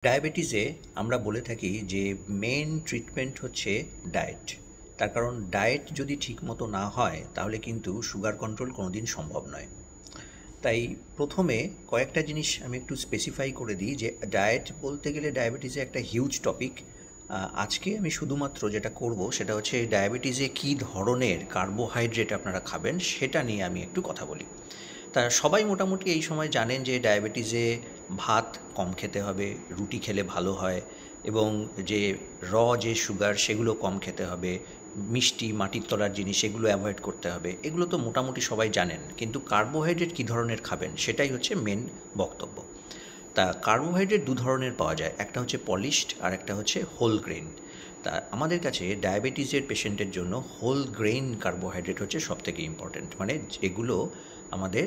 ডায়াবেটিসে আমরা বলে থাকি যে মেন ট্রিটমেন্ট হচ্ছে ডায়েট। তার কারণ ডায়েট যদি ঠিকমতো না হয় তাহলে কিন্তু সুগার কন্ট্রোল কোনোদিন সম্ভব নয়। তাই প্রথমে কয়েকটা জিনিস আমি একটু স্পেসিফাই করে দিই যে ডায়েট বলতে গেলে ডায়াবেটিসে একটা হিউজ টপিক। আজকে আমি শুধুমাত্র যেটা করব সেটা হচ্ছে ডায়াবেটিসে কী ধরনের কার্বোহাইড্রেট আপনারা খাবেন সেটা নিয়ে আমি একটু কথা বলি। তা সবাই মোটামুটি এই সময় জানেন যে ডায়াবেটিসে ভাত কম খেতে হবে, রুটি খেলে ভালো হয়, এবং যে যে সুগার সেগুলো কম খেতে হবে, মিষ্টি মাটির তলার জিনিস এগুলো অ্যাভয়েড করতে হবে। এগুলো তো মোটামুটি সবাই জানেন, কিন্তু কার্বোহাইড্রেট কী ধরনের খাবেন সেটাই হচ্ছে মেন বক্তব্য। তা কার্বোহাইড্রেট দু ধরনের পাওয়া যায়, একটা হচ্ছে পলিশড আর একটা হচ্ছে হোল গ্রেন। তা আমাদের কাছে ডায়াবেটিসের পেশেন্টের জন্য হোল গ্রেন কার্বোহাইড্রেট হচ্ছে সবথেকে ইম্পর্ট্যান্ট, মানে যেগুলো আমাদের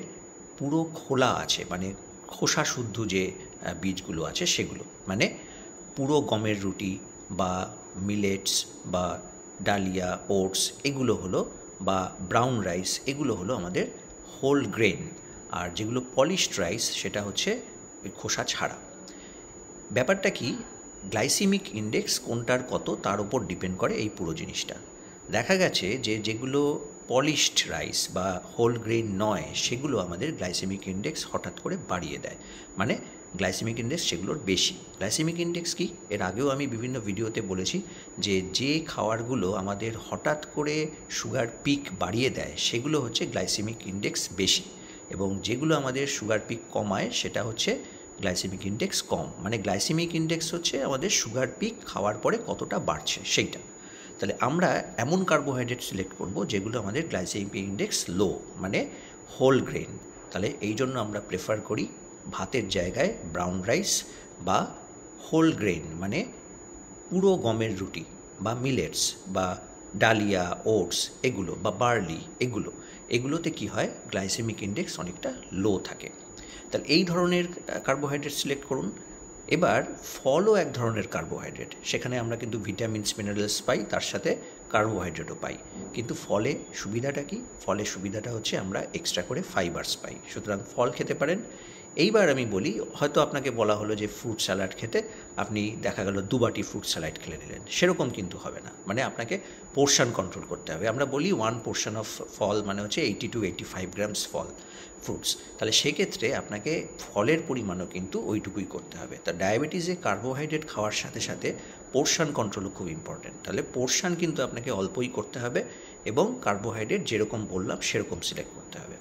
পুরো খোলা আছে, মানে খোসা শুদ্ধ যে বীজগুলো আছে সেগুলো, মানে পুরো গমের রুটি বা মিলেটস বা ডালিয়া, ওটস এগুলো হলো, বা ব্রাউন রাইস এগুলো হলো আমাদের হোল গ্রেন। আর যেগুলো পলিশড রাইস সেটা হচ্ছে ওই খোসা ছাড়া। ব্যাপারটা কি, গ্লাইসেমিক ইন্ডেক্স কোনটার কত তার উপর ডিপেন্ড করে এই পুরো জিনিসটা। দেখা গেছে যে যেগুলো পলিশড রাইস বা হোল গ্রেন নয় সেগুলো আমাদের গ্লাইসেমিক ইন্ডেক্স হঠাৎ করে বাড়িয়ে দেয়, মানে গ্লাইসেমিক ইন্ডেক্স সেগুলোর বেশি। গ্লাইসেমিক ইন্ডেক্স কি, এর আগেও আমি বিভিন্ন ভিডিওতে বলেছি যে খাবারগুলো আমাদের হঠাৎ করে সুগার পিক বাড়িয়ে দেয় সেগুলো হচ্ছে গ্লাইসেমিক ইন্ডেক্স বেশি, এবং যেগুলো আমাদের সুগার পিক কমায় সেটা হচ্ছে গ্লাইসেমিক ইন্ডেক্স কম। মানে গ্লাইসেমিক ইন্ডেক্স হচ্ছে আমাদের সুগার পিক খাওয়ার পরে কতটা বাড়ছে সেইটা। তাহলে আমরা এমন কার্বোহাইড্রেট সিলেক্ট করব যেগুলো আমাদের গ্লাইসেমিক ইন্ডেক্স লো, মানে হোল গ্রেন। তাহলে এই জন্য আমরা প্রেফার করি ভাতের জায়গায় ব্রাউন রাইস বা হোল গ্রেন, মানে পুরো গমের রুটি বা মিলেটস বা ডালিয়া, ওটস এগুলো বা বার্লি এগুলোতে কি হয়, গ্লাইসেমিক ইন্ডেক্স অনেকটা লো থাকে। তাহলে এই ধরনের কার্বোহাইড্রেট সিলেক্ট করুন। এবার ফলও এক ধরনের কার্বোহাইড্রেট, সেখানে আমরা কিন্তু ভিটামিনস মিনারেলস পাই, তার সাথে কার্বোহাইড্রেটও পাই। কিন্তু ফলে সুবিধাটা কি, ফলের সুবিধাটা হচ্ছে আমরা এক্সট্রা করে ফাইবার্স পাই, সুতরাং ফল খেতে পারেন। এইবার আমি বলি, হয়তো আপনাকে বলা হলো যে ফ্রুট স্যালাড খেতে, আপনি দেখা গেল 2 বাটি ফ্রুট স্যালাড খেলে নিলেন, সেরকম কিন্তু হবে না। মানে আপনাকে পোর্শন কন্ট্রোল করতে হবে। আমরা বলি 1 পোর্শন অফ ফল মানে হচ্ছে 80 to 85 গ্রামস ফল ফ্রুটস। তাহলে সেক্ষেত্রে আপনাকে ফলের পরিমাণও কিন্তু ওইটুকুই করতে হবে। তা ডায়াবেটিসে কার্বোহাইড্রেট খাওয়ার সাথে সাথে পোর্শন কন্ট্রোলও খুব ইম্পর্ট্যান্ট। তাহলে পোর্শন কিন্তু আপনাকে অল্পই করতে হবে, এবং কার্বোহাইড্রেট যেরকম বললাম সেরকম সিলেক্ট করতে হবে।